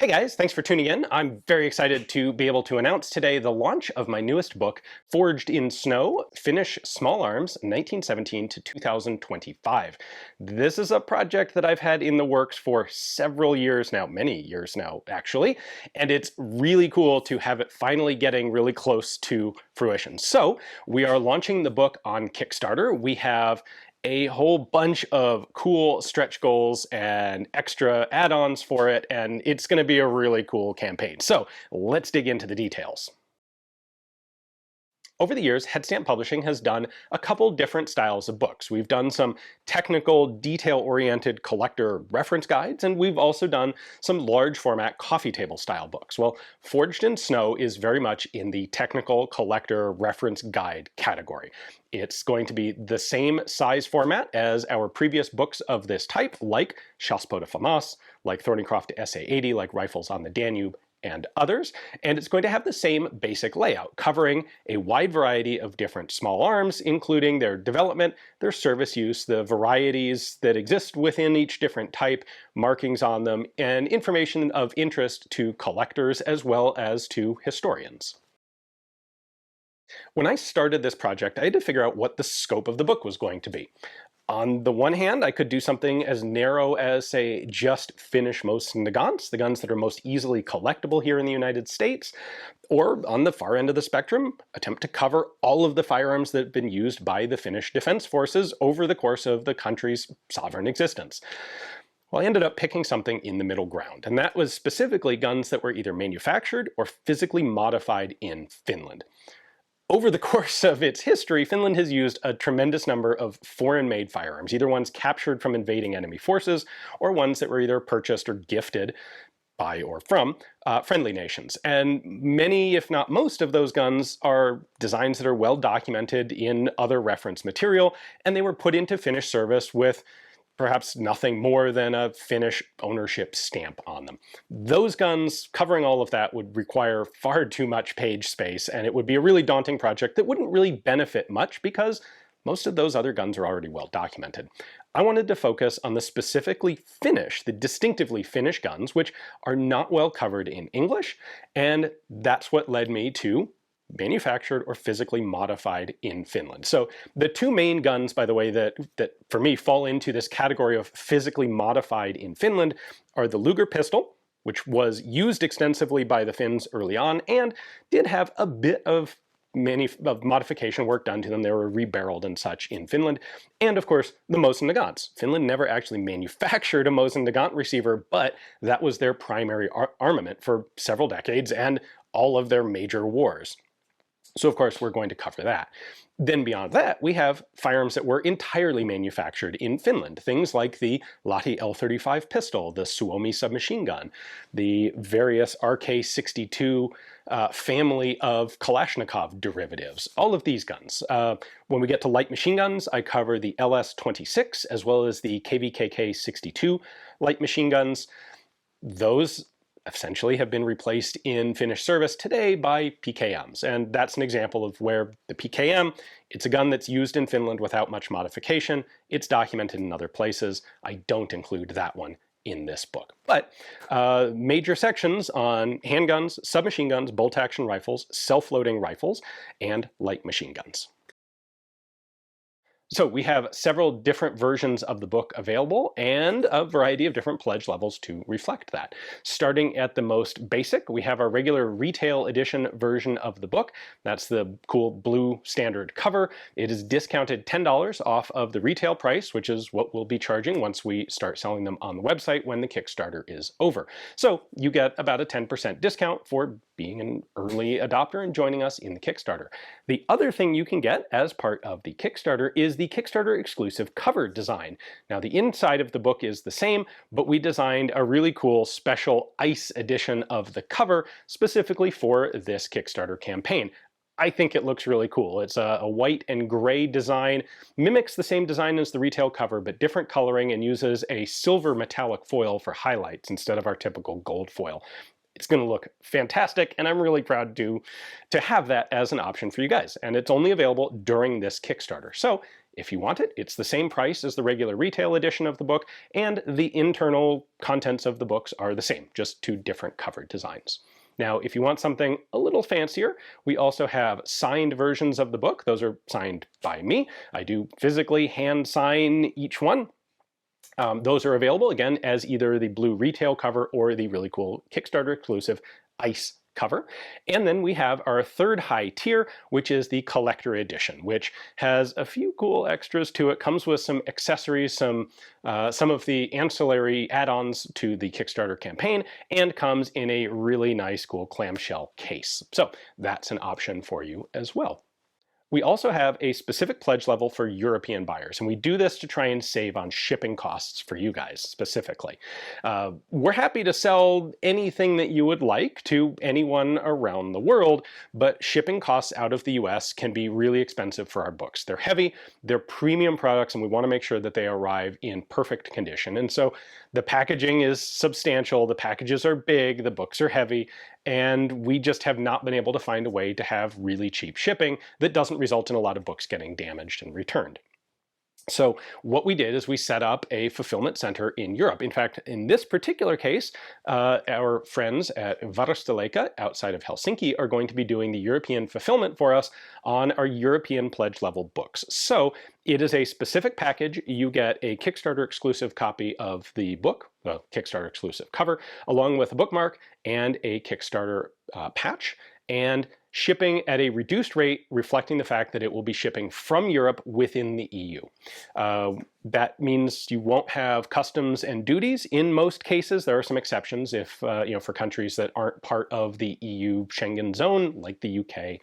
Hey guys, thanks for tuning in. I'm very excited to be able to announce today the launch of my newest book, Forged in Snow, Finnish Small Arms, 1917 to 2025. This is a project that I've had in the works for several years now, many years now actually, and it's really cool to have it finally getting really close to fruition. So we are launching the book on Kickstarter. We have a whole bunch of cool stretch goals and extra add-ons for it, and it's going to be a really cool campaign. So let's dig into the details. Over the years, Headstamp Publishing has done a couple different styles of books. We've done some technical, detail-oriented collector reference guides, and we've also done some large format coffee table style books. Well, Forged in Snow is very much in the technical collector reference guide category. It's going to be the same size format as our previous books of this type, like Chasse de FAMAS, like Thornycroft SA-80, like Rifles on the Danube, and others, and it's going to have the same basic layout, covering a wide variety of different small arms, including their development, their service use, the varieties that exist within each different type, markings on them, and information of interest to collectors as well as to historians. When I started this project, I had to figure out what the scope of the book was going to be. On the one hand, I could do something as narrow as, say, just Finnish Mosin Nagants, the guns that are most easily collectible here in the United States, or on the far end of the spectrum, attempt to cover all of the firearms that have been used by the Finnish Defense Forces over the course of the country's sovereign existence. Well, I ended up picking something in the middle ground, and that was specifically guns that were either manufactured or physically modified in Finland. Over the course of its history, Finland has used a tremendous number of foreign-made firearms, either ones captured from invading enemy forces or ones that were either purchased or gifted by or from friendly nations. And many, if not most, of those guns are designs that are well documented in other reference material, and they were put into Finnish service with perhaps nothing more than a Finnish ownership stamp on them. Those guns, covering all of that, would require far too much page space, and it would be a really daunting project that wouldn't really benefit much because most of those other guns are already well documented. I wanted to focus on the specifically Finnish, the distinctively Finnish guns, which are not well covered in English, and that's what led me to manufactured or physically modified in Finland. So the two main guns, by the way, that for me fall into this category of physically modified in Finland are the Luger pistol, which was used extensively by the Finns early on and did have a bit of modification work done to them. They were rebarreled and such in Finland. And of course, the Mosin Nagants. Finland never actually manufactured a Mosin Nagant receiver, but that was their primary armament for several decades and all of their major wars. So of course we're going to cover that. Then beyond that, we have firearms that were entirely manufactured in Finland. Things like the Lahti L35 pistol, the Suomi submachine gun, the various RK62 family of Kalashnikov derivatives, all of these guns. When we get to light machine guns, I cover the LS26 as well as the KvKK 62 light machine guns. Those essentially have been replaced in Finnish service today by PKMs. And that's an example of where the PKM, it's a gun that's used in Finland without much modification. It's documented in other places. I don't include that one in this book. But major sections on handguns, submachine guns, bolt-action rifles, self-loading rifles, and light machine guns. So we have several different versions of the book available and a variety of different pledge levels to reflect that. Starting at the most basic, we have our regular retail edition version of the book. That's the cool blue standard cover. It is discounted $10 off of the retail price, which is what we'll be charging once we start selling them on the website when the Kickstarter is over. So you get about a 10% discount for being an early adopter and joining us in the Kickstarter. The other thing you can get as part of the Kickstarter is the Kickstarter exclusive cover design. Now the inside of the book is the same, but we designed a really cool special ice edition of the cover specifically for this Kickstarter campaign. I think it looks really cool. It's a white and gray design, mimics the same design as the retail cover, but different coloring, and uses a silver metallic foil for highlights instead of our typical gold foil. It's going to look fantastic, and I'm really proud to have that as an option for you guys. And it's only available during this Kickstarter. So if you want it. It's the same price as the regular retail edition of the book, and the internal contents of the books are the same, just 2 different cover designs. Now, if you want something a little fancier, we also have signed versions of the book. Those are signed by me. I do physically hand sign each one. Those are available, again, as either the blue retail cover or the really cool Kickstarter exclusive ice cover. And then we have our 3rd high tier, which is the collector edition, which has a few cool extras to it. Comes with some accessories, some of the ancillary add-ons to the Kickstarter campaign, and comes in a really nice, cool clamshell case. So that's an option for you as well. We also have a specific pledge level for European buyers, and we do this to try and save on shipping costs for you guys specifically. We're happy to sell anything that you would like to anyone around the world, but shipping costs out of the US can be really expensive for our books. They're heavy, they're premium products, and we want to make sure that they arrive in perfect condition. And so the packaging is substantial, the packages are big, the books are heavy, and we just have not been able to find a way to have really cheap shipping that doesn't result in a lot of books getting damaged and returned. So what we did is we set up a fulfillment center in Europe. In fact, in this particular case, our friends at Varusteluokka outside of Helsinki are going to be doing the European fulfillment for us on our European pledge level books. So it is a specific package. You get a Kickstarter exclusive copy of the book, well, Kickstarter exclusive cover, along with a bookmark and a Kickstarter patch, and shipping at a reduced rate, reflecting the fact that it will be shipping from Europe within the EU. That means you won't have customs and duties in most cases. There are some exceptions if, for countries that aren't part of the EU Schengen zone, like the UK,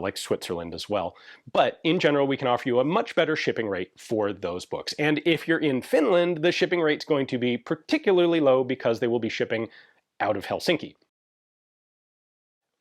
like Switzerland as well. But in general, we can offer you a much better shipping rate for those books. And if you're in Finland, the shipping rate's going to be particularly low because they will be shipping out of Helsinki.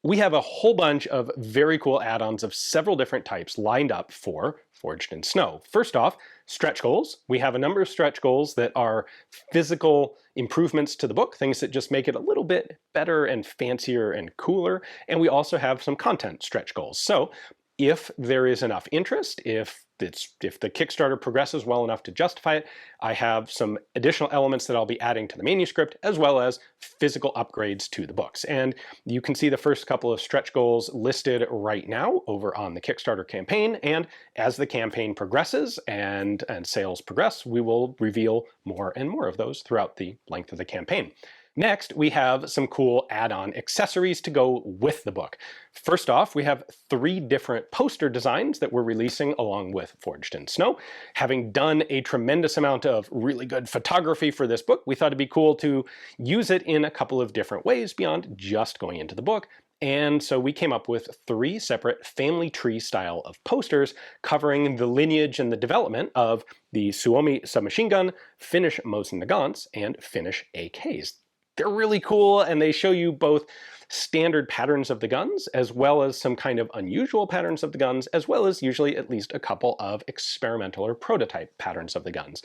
We have a whole bunch of very cool add-ons of several different types lined up for Forged in Snow. First off, stretch goals. We have a number of stretch goals that are physical improvements to the book, things that just make it a little bit better and fancier and cooler. And we also have some content stretch goals. So if there is enough interest, if the Kickstarter progresses well enough to justify it, I have some additional elements that I'll be adding to the manuscript, as well as physical upgrades to the books. And you can see the first couple of stretch goals listed right now over on the Kickstarter campaign. And as the campaign progresses and sales progress, we will reveal more and more of those throughout the length of the campaign. Next, we have some cool add-on accessories to go with the book. First off, we have 3 different poster designs that we're releasing along with Forged in Snow. Having done a tremendous amount of really good photography for this book, we thought it'd be cool to use it in a couple of different ways beyond just going into the book. And so we came up with 3 separate family tree style of posters covering the lineage and the development of the Suomi submachine gun, Finnish Mosin Nagants, and Finnish AKs. They're really cool, and they show you both standard patterns of the guns, as well as some kind of unusual patterns of the guns, as well as usually at least a couple of experimental or prototype patterns of the guns.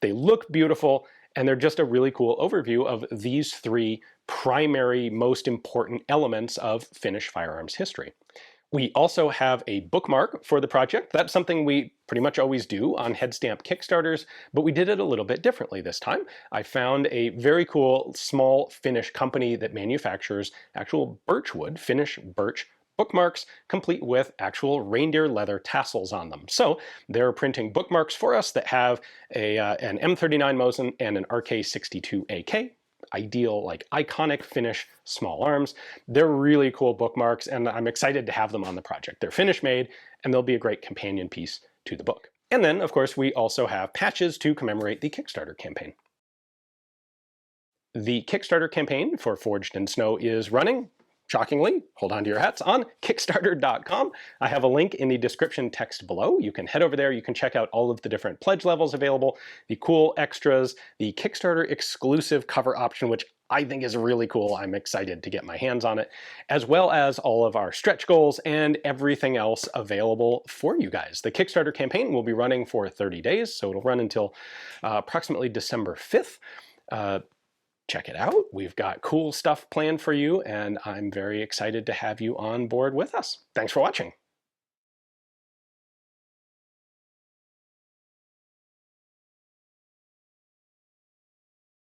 They look beautiful, and they're just a really cool overview of these 3 primary, most important elements of Finnish firearms history. We also have a bookmark for the project. That's something we pretty much always do on Headstamp Kickstarters, but we did it a little bit differently this time. I found a very cool small Finnish company that manufactures actual birchwood, Finnish birch bookmarks, complete with actual reindeer leather tassels on them. So they're printing bookmarks for us that have an M39 Mosin and an RK62 AK. Ideal, like iconic Finnish small arms. They're really cool bookmarks, and I'm excited to have them on the project. They're Finnish made, and they'll be a great companion piece to the book. And then, of course, we also have patches to commemorate the Kickstarter campaign. The Kickstarter campaign for Forged in Snow is running, shockingly, hold on to your hats, on Kickstarter.com. I have a link in the description text below. You can head over there. You can check out all of the different pledge levels available, the cool extras, the Kickstarter exclusive cover option, which I think is really cool. I'm excited to get my hands on it, as well as all of our stretch goals and everything else available for you guys. The Kickstarter campaign will be running for 30 days, so it'll run until approximately December 5th. Check it out. We've got cool stuff planned for you, and I'm very excited to have you on board with us. Thanks for watching.